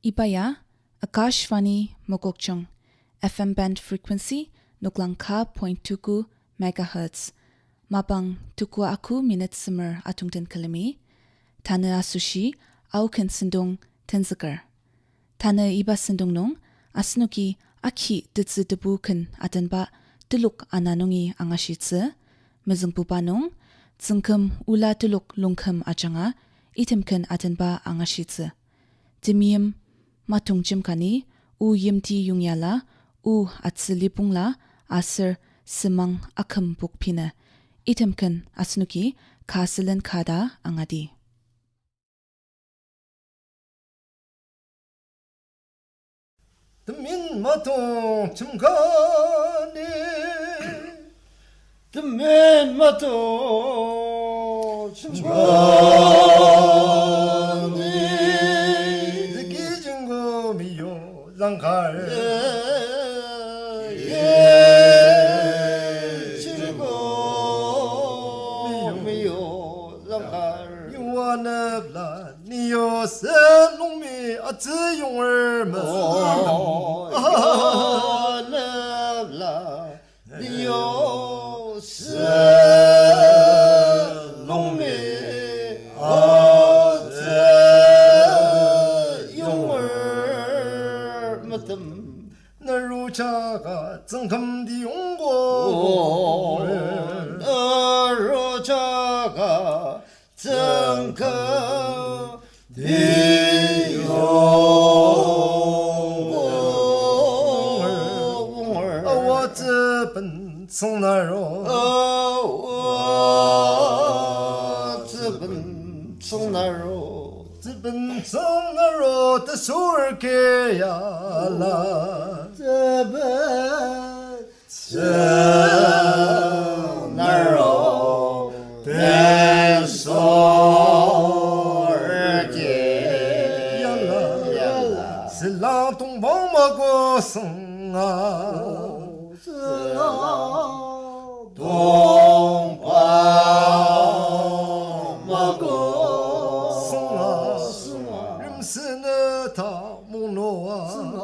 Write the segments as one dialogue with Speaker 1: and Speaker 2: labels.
Speaker 1: Ibaya, Akashvani Mokokchung, FM band frequency nuklangka .2 MHz. Mapang tukwa aku minute summer atungten kalemi. Tana asushi au ken sendong tenzaker. Tana iba sendong nong asnuki aki ditzi debu ken atenba tuluk ananongi angashitze. Mezengpupa nong zengkem ula tuluk lungkem ajanga itemken atenba angashitze. Dimiem matung jimkani u yimti yungyala u atsilipungla aser semang akam bukpina itemken asnuki kasilen kada angadi.
Speaker 2: Demin matung jimkani
Speaker 3: Demin matung
Speaker 2: 랑갈
Speaker 3: 미요 랑갈
Speaker 2: 유아나블라 니요 셀롱미 아츠용을
Speaker 3: 나블라 니요 셀롱미
Speaker 2: 너루자가 정금디 용고
Speaker 3: 너루자가 정금디 용고
Speaker 2: 어워즈번 성나로
Speaker 3: 어워즈번 성나로
Speaker 2: 즈번 성나로 뜨술게야라
Speaker 3: 나로 대sor게
Speaker 2: 야라 슬랑 동방 먹고 성아
Speaker 3: 동방 먹고
Speaker 2: 성아 름스는 다 목노아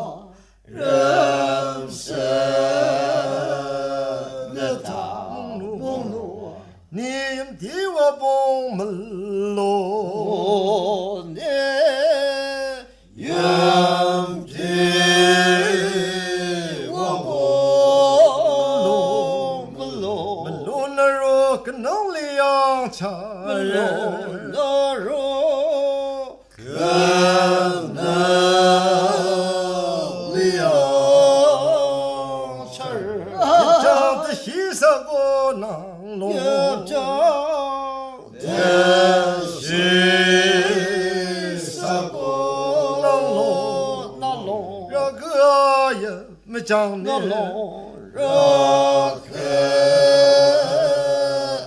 Speaker 2: 니임 디와 봉물로
Speaker 3: 내 염지와 봉물로
Speaker 2: 물론으로 그놈리양 차례
Speaker 3: 너로
Speaker 2: 입장 뜻이 사고 낭로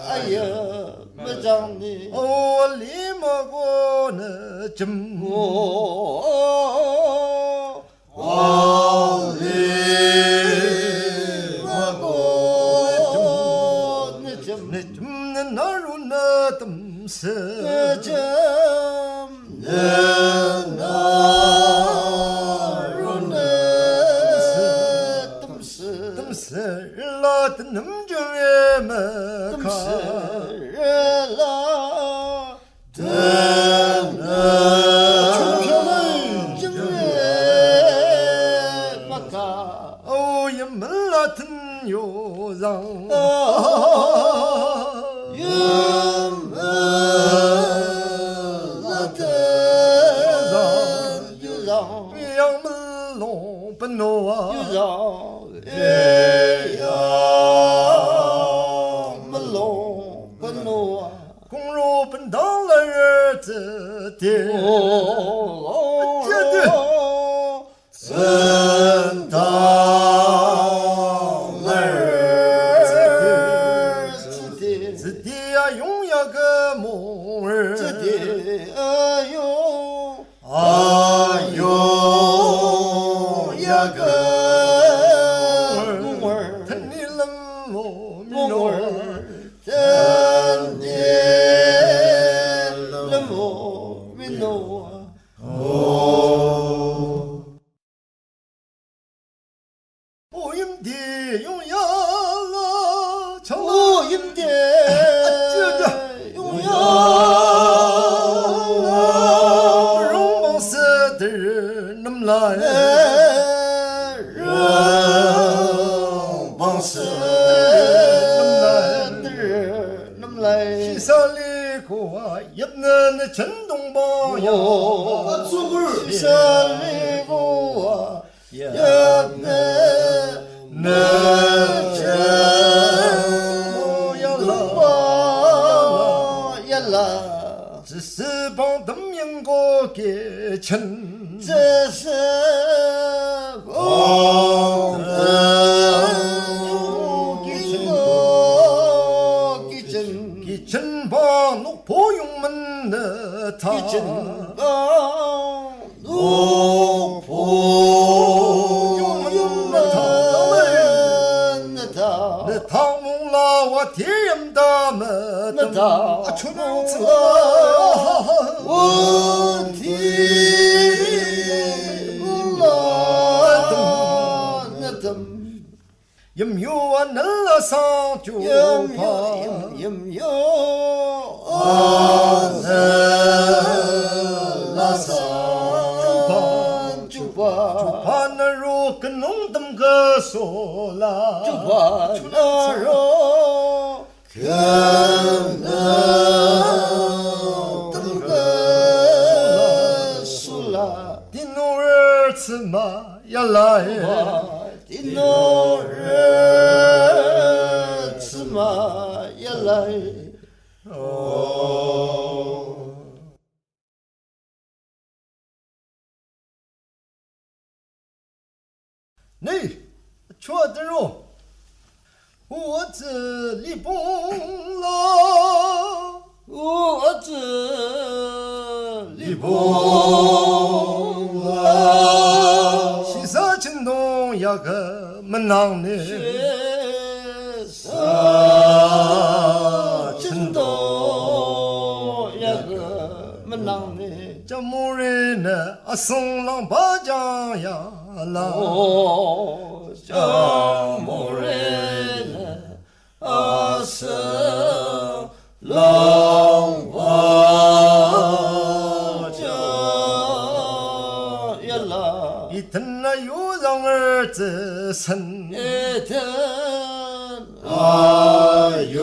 Speaker 2: 야그아야 매장네 올리먹고는 좀 줍는 나로 나 뜸새 뜸새 일라 뜸 중에 막아 오염을 같은 요상 양물로 번노아 공로 번달을 뜻대 드디어 용야가 몸을 텐일름 몸이노
Speaker 3: 오 임대 용야
Speaker 2: 롱봉스들 넘라에
Speaker 3: 롱방스들 넘라이
Speaker 2: 시살리고와 옆는 전동방야
Speaker 3: 속을 살리고와 옆내 얄라
Speaker 2: 지스방 덤영고게 천 기천방 녹보용문 너타 너타몽라와 대염담은 초명ጽ 염요와 날라상 조파 주파나로 그 농담 그 소라
Speaker 3: 주파나로 술라
Speaker 2: 디노를 스마 얄라에
Speaker 3: 디노르 스마 얄라이
Speaker 2: 네, 좋아들어. 我这里蹦了，
Speaker 3: 我这里蹦
Speaker 2: 了，西沙震动呀个门廊呢，
Speaker 3: 沙震动呀个门廊呢，
Speaker 2: 这木人呢啊松浪巴江呀啦，
Speaker 3: 这木人。阿郎瓦家呀啦，
Speaker 2: 一天那有让儿子生，
Speaker 3: 一天
Speaker 2: 有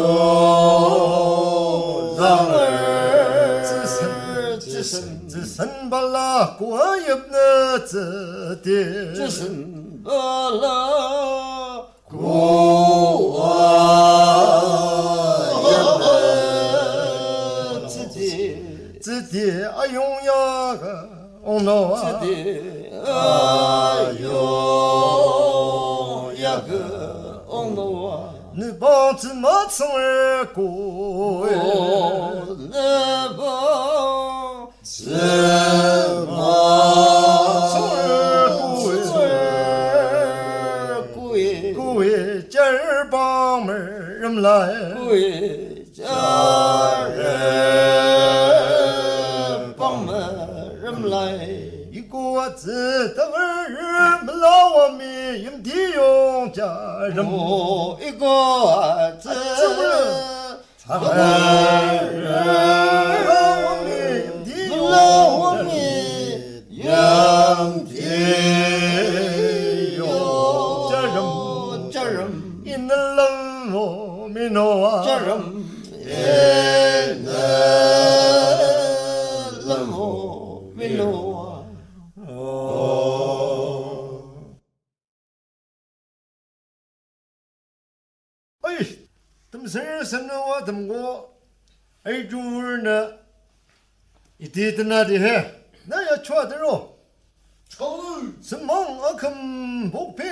Speaker 2: 让儿子生，子生巴拉过一那子的，
Speaker 3: 子生巴拉
Speaker 2: 过自己啊用呀个红脑啊，
Speaker 3: 自己啊用呀个红脑啊，
Speaker 2: 你帮子马从儿过哎，
Speaker 3: 你帮子马
Speaker 2: 从儿过哎，过哎，今儿帮门人来，
Speaker 3: 过家人。
Speaker 2: 一个子的儿们老我们用的用家人，
Speaker 3: 一个子的儿
Speaker 2: 老我们用的
Speaker 3: 老我们用的家人，
Speaker 2: 一能冷我们诺啊，
Speaker 3: 家人也能冷我们诺。
Speaker 2: 怎么事生了我怎么过？哎，主儿呢？一点的那的嘿，那要错的喽。什么我看不平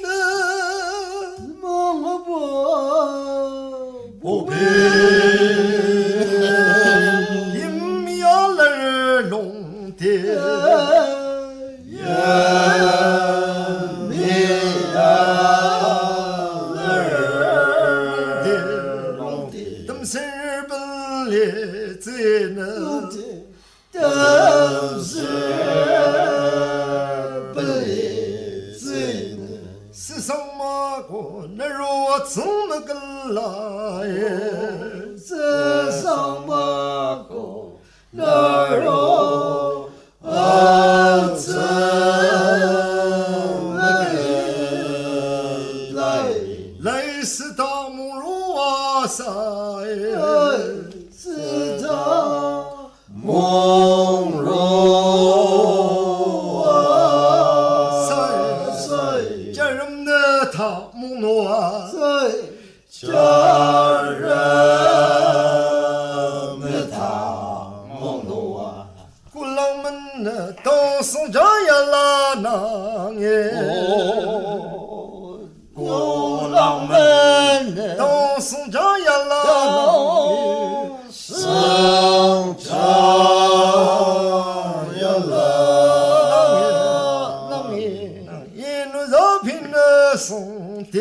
Speaker 2: 呢？
Speaker 3: 梦不
Speaker 2: 平，阴阳儿龙的。世上嘛，我过那若怎么个来？
Speaker 3: 世上不过那若怎么来？
Speaker 2: 来是大木如瓦塞，
Speaker 3: 是他梦如啊，
Speaker 2: 家人的他木诺啊，
Speaker 3: 家人的他梦如啊，
Speaker 2: 古郎们的都送着呀啦囊耶，
Speaker 3: 古郎们的
Speaker 2: 都送着呀啦囊耶。
Speaker 3: 生长呀郎耶，
Speaker 2: 一路绕平的送的，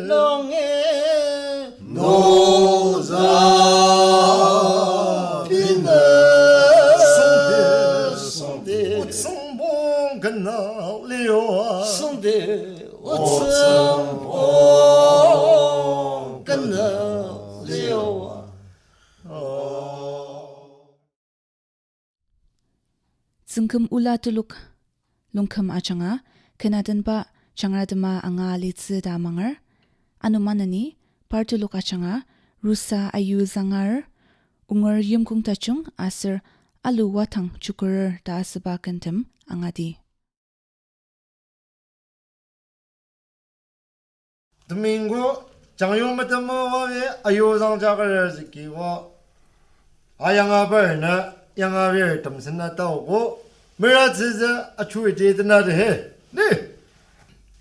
Speaker 3: 郎耶，奴让平的送的
Speaker 2: 送不跟那流啊，
Speaker 3: 送的我曾不跟那流啊。
Speaker 1: Zengkem ula tuluk lungkem achanga kenadan ba changradama anga litsi da mangar anumanani partuluk achanga rusa ayu zangar ungar yumkung tachung asir alu watang chukur da asba kentem angadi
Speaker 2: Domingo 장용 못한 뭐에 아요상자가 지키고 아양아버나 양아베 덤선나 따오고 뭐라지자 아추이제드나데 해. 네.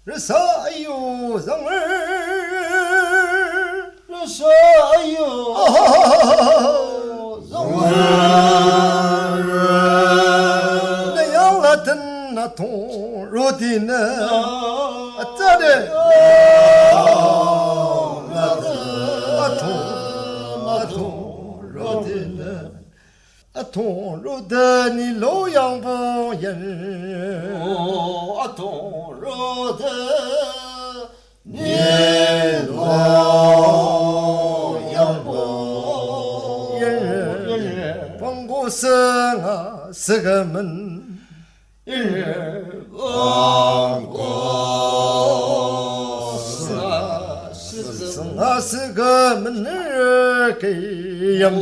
Speaker 2: 그래서 아요상을
Speaker 3: 그래서 아유
Speaker 2: 내 양라든 나통 로디나 아짜데 아통 로드니 로양봉연
Speaker 3: 아통 로드 니로양봉
Speaker 2: 봉고성아 스금은 성아 스금은 이렇게염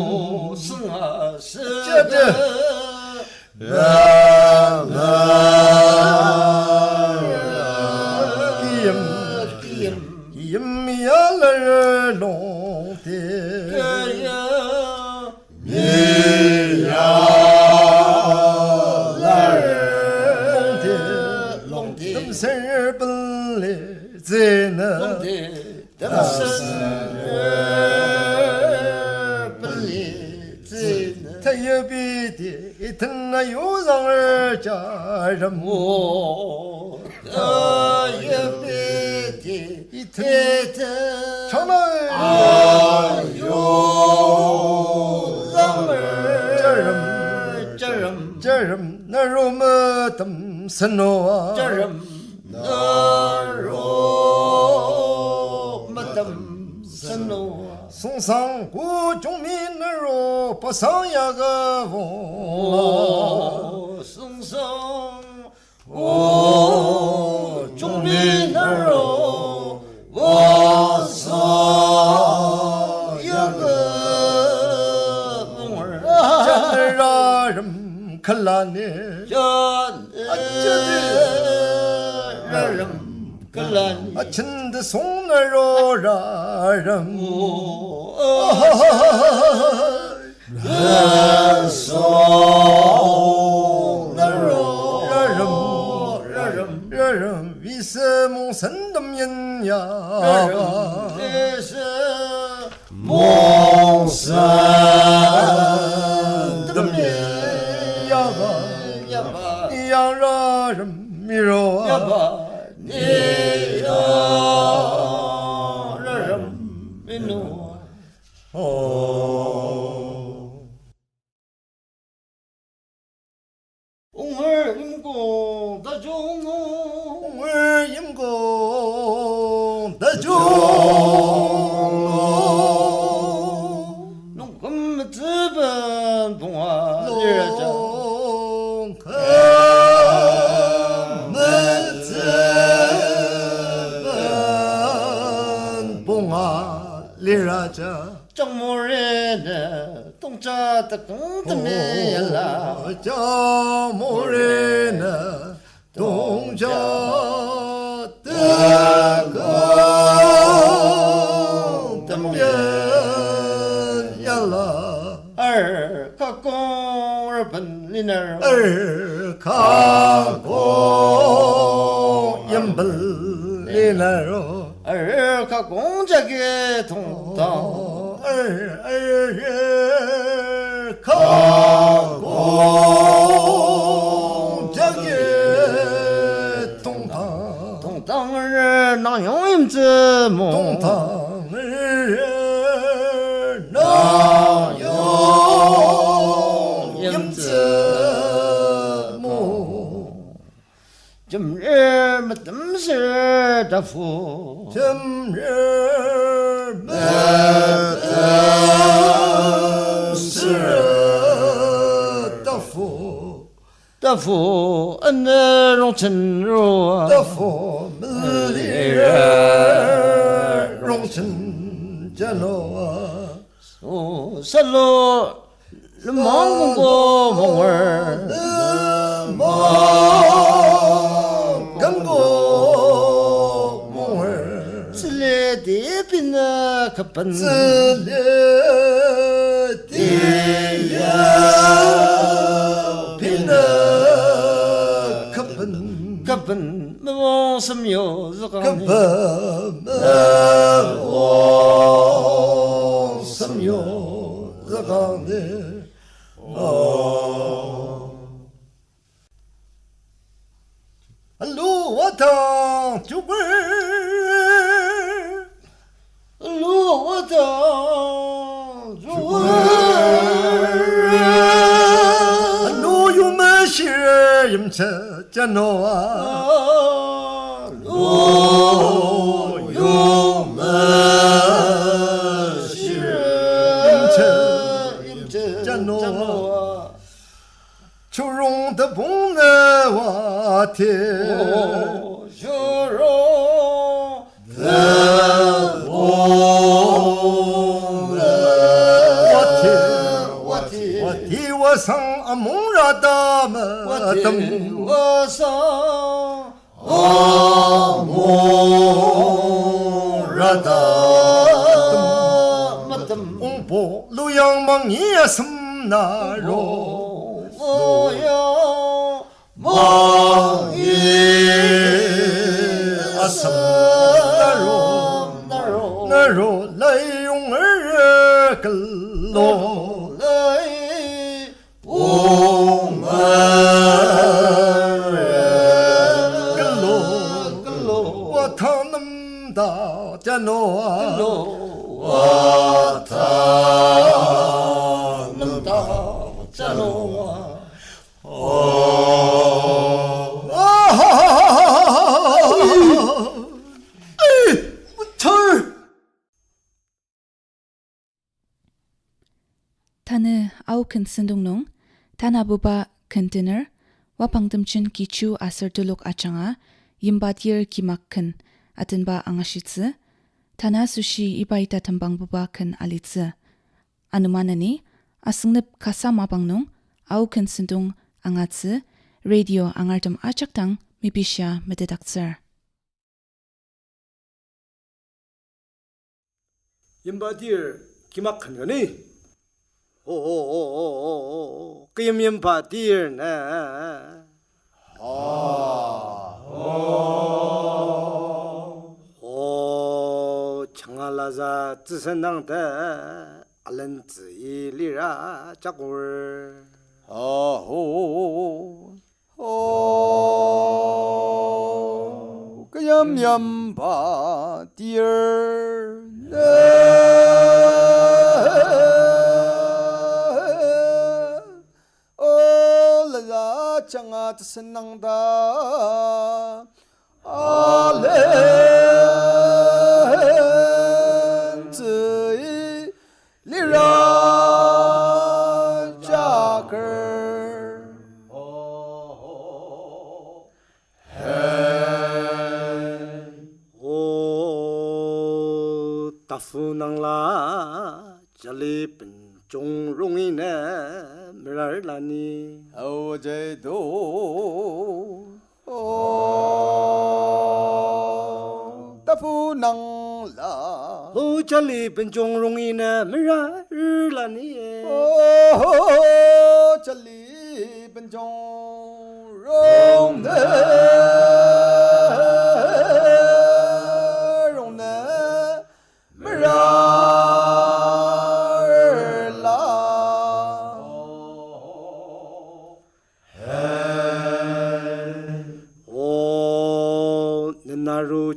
Speaker 2: 이음미야를 농대 덤슬 벌레제나 태엽이디 이튿나 요상을 자름
Speaker 3: 태엽이디
Speaker 2: 이튿 전하의
Speaker 3: 요상을
Speaker 2: 자름 나로 뭐덤 선호와
Speaker 3: 나로 마담 선호
Speaker 2: 송상구 종민으로 버상야가 보
Speaker 3: 송상 오 종민으로 와서 여금을
Speaker 2: 자늘아름 칼라네
Speaker 3: 전라름 글라니
Speaker 2: 아친드 송나로라름 라름 위스몽 선덤연야
Speaker 3: 야바
Speaker 2: 양라름 미로와
Speaker 3: 야바 니야라름 민노 옹을 임고 다종호
Speaker 2: 옹을 임고 다종
Speaker 3: 정모래네 동자 뜨끔뜨매라
Speaker 2: 저 모래나 동자 뜨끔뜨면 야라
Speaker 3: 가공을 번리나
Speaker 2: 가고 연벌리나로
Speaker 3: 가공자게 동당
Speaker 2: 가고 저게 동탕
Speaker 3: 동당을 나용임즈모
Speaker 2: 동탕을 나용임즈모
Speaker 3: 점을 맞담슬 다후
Speaker 2: 점을
Speaker 3: 다후 안내롱 천로아
Speaker 2: 다후 물리를 롱천 자노아
Speaker 3: 살로 르망고 몽월
Speaker 2: 강고 몽월
Speaker 3: 슬레디 빛나 kappan kappan mo samyo zakani
Speaker 2: Hello, what a super.
Speaker 3: Hello, what a
Speaker 2: Hello, you must share him to Genoa.
Speaker 3: Hello, you must share him to Genoa.
Speaker 2: 초롱的봉내와天
Speaker 3: 초롱的봉내와天
Speaker 2: 我替我上阿蒙拉达么等
Speaker 3: 我上
Speaker 2: 阿蒙拉达翁波路阳芒也什那罗
Speaker 3: 我要
Speaker 2: 忙也阿什那罗来用儿个罗
Speaker 3: 来
Speaker 2: 翁儿个罗我他能到家诺啊我他能到家诺啊
Speaker 1: 타느 아우큰 신동농 타나부바 컨테너 와방듬친 기추 아설둘록 아창아 임바디얼 기막큰 아튼바 앙아시츠 타나 수시 이바이타 탐방부바 큰 알리츠 아누마나니 아승립 카사마방농 아우큰 신동 앙아츠 라디오 앙알tum 아착당 미비샤 메데닥서
Speaker 4: 임바디얼 기막한 거니? 오오오오오오 그 임바디얼 나 오 창알라자 뜨선당다 알렌즈 일리라 자골 그 임바디얼 올라자 장아 뜨선당다 알렌즈 일리라 자골 오 따푸낭라 这里本中容易呢，没人拉你。
Speaker 3: 哦这都
Speaker 4: 大夫能拉，
Speaker 2: 哦，这里本中容易呢，没人拉你。
Speaker 4: 这里本中容的。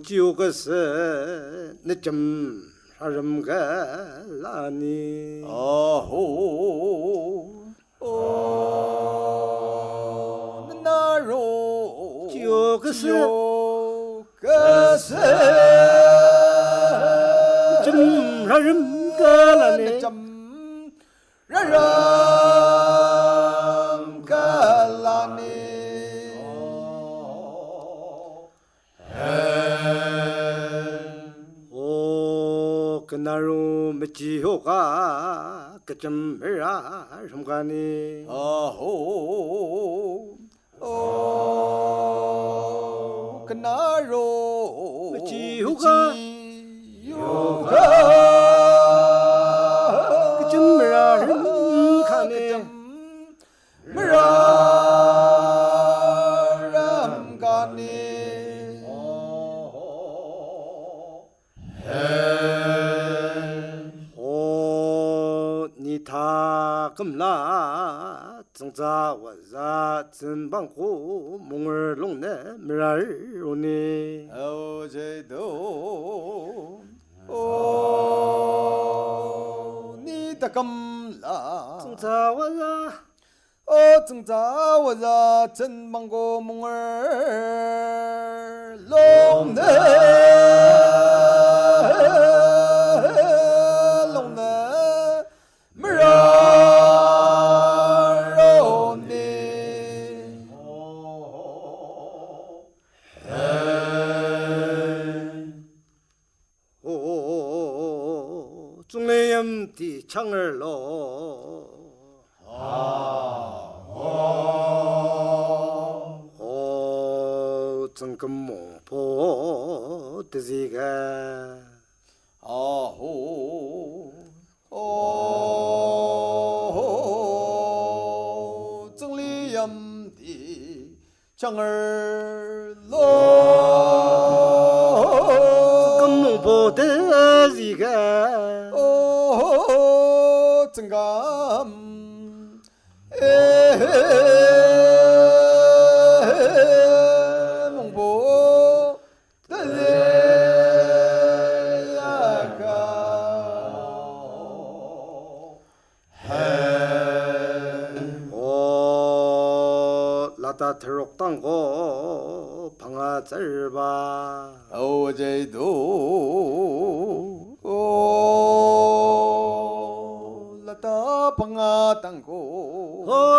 Speaker 2: 就个是那怎啥人个拉你？
Speaker 4: 那肉
Speaker 2: 就个是怎啥人个拉你？
Speaker 4: 让人个拉你。
Speaker 2: 那肉没几好个，个怎么啊？什么个呢？
Speaker 4: 个那肉
Speaker 2: 没几好个，个怎么啊？人看呢？
Speaker 4: 没让人看呢。
Speaker 2: 他咁啦，正在我在真帮苦，梦儿龙呢，没人容呢。
Speaker 4: 这都你的咁啦，
Speaker 2: 正在我在。
Speaker 4: 正在我在真帮苦，梦儿龙呢。
Speaker 2: 的唱儿喽，整个莫婆的这个，
Speaker 4: 整理人的唱儿喽，
Speaker 2: 整个莫婆的这个。
Speaker 4: 真个，梦婆的人个，
Speaker 2: 拉达特肉当个胖啊子儿吧，
Speaker 4: 这都。大胖啊，当个，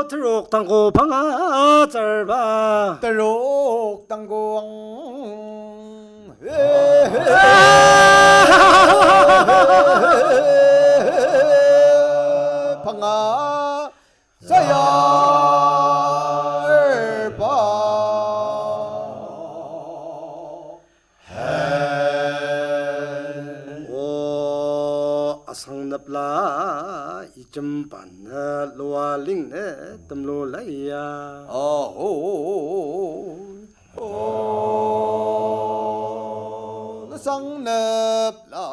Speaker 2: 特肉当个胖啊子儿吧，
Speaker 4: 大肉当个，胖啊，啥样儿吧？sang
Speaker 2: nap la i cham pan na loa ling ne tam lo la ya
Speaker 4: la sang nap la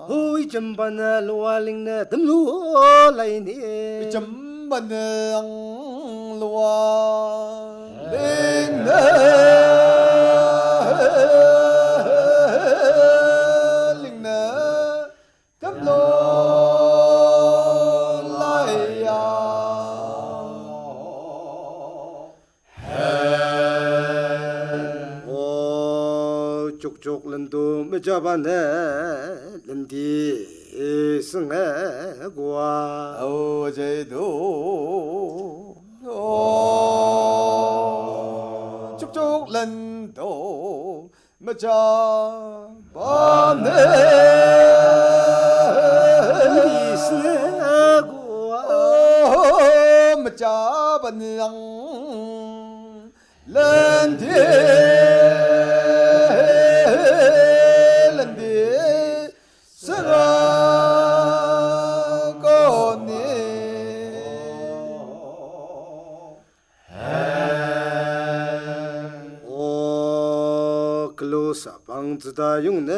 Speaker 2: oi cham pan na loa ling ne tam lo la ni
Speaker 4: cham ban ang loa ling ne ling ne tam lo
Speaker 2: chok lendu me jabane lendi senge gwa
Speaker 4: je do chok lendu me jabane lendi senge
Speaker 3: 번랑 런디 런디 서가고니
Speaker 4: 오 글로사 방지다 용네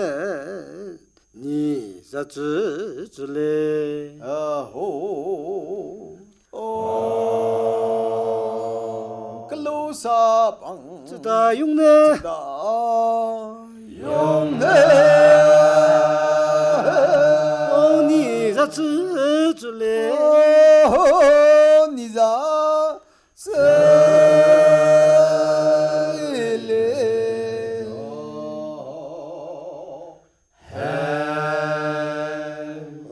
Speaker 4: 니 자즈즈레
Speaker 3: 아호 글로사방
Speaker 4: 지다 용네
Speaker 3: 다 용네
Speaker 4: 니 자즈즈레
Speaker 3: 니자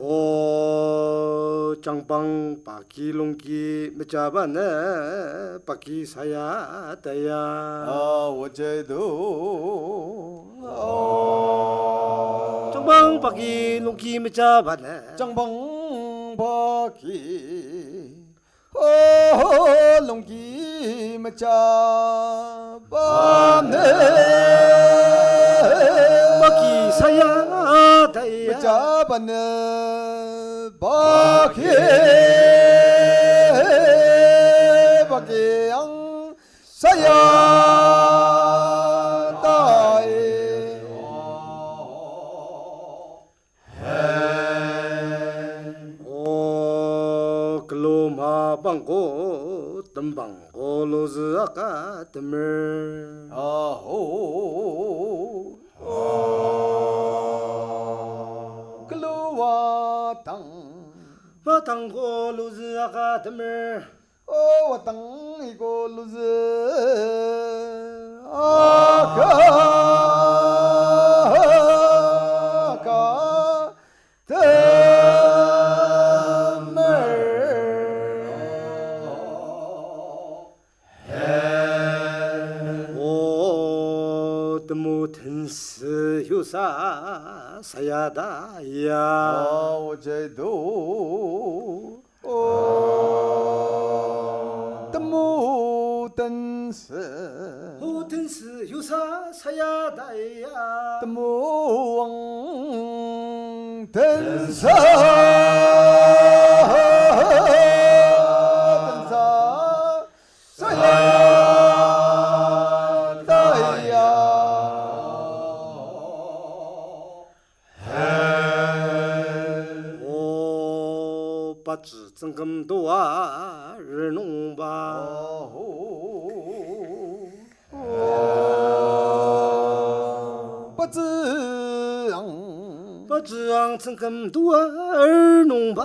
Speaker 4: 오 장방 바퀴롱기 메자바네 바퀴 사야다야 장방 바퀴롱기 메자바네
Speaker 3: 장방바퀴 롱기 마차 밤네
Speaker 4: 바퀴 사야다야
Speaker 3: 마차 밤네 바퀴 바퀴양 사야다에
Speaker 4: 오 글로마 방고 덤방고 로즈 아까 덤을
Speaker 3: 아호 글로와 땅
Speaker 4: 바탕고 로즈 아까 덤을
Speaker 3: 오와 땅 이고 루즈 아까
Speaker 4: 오 드무 텐스 효사 사야다야
Speaker 3: 어제도 뜬무뜬스
Speaker 4: 오 텐스 효사 사야다야
Speaker 3: 뜬무왕 뜬사
Speaker 4: 오 빠즈增금도와日농바
Speaker 3: 빠즈앙
Speaker 4: 빠즈앙增금도와日농바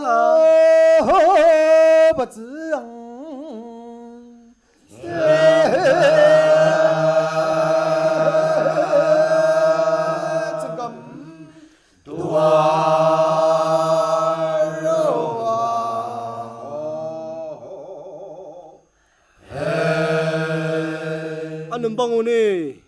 Speaker 3: 빠즈앙
Speaker 4: 아는 방언에